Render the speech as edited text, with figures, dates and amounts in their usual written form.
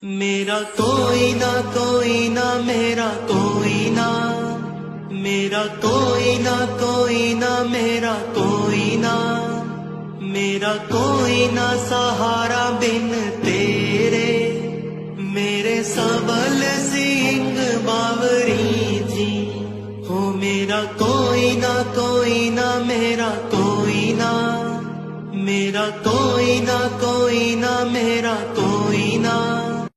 मेरा कोई ना कोई ना मेरा कोई ना, मेरा कोई ना कोई ना मेरा कोई ना, मेरा कोई ना सहारा बिन तेरे। मेरे सबल सिंह बावरी थी हो, मेरा कोई ना कोई ना मेरा कोई ना, मेरा कोई ना कोई ना मेरा कोई ना।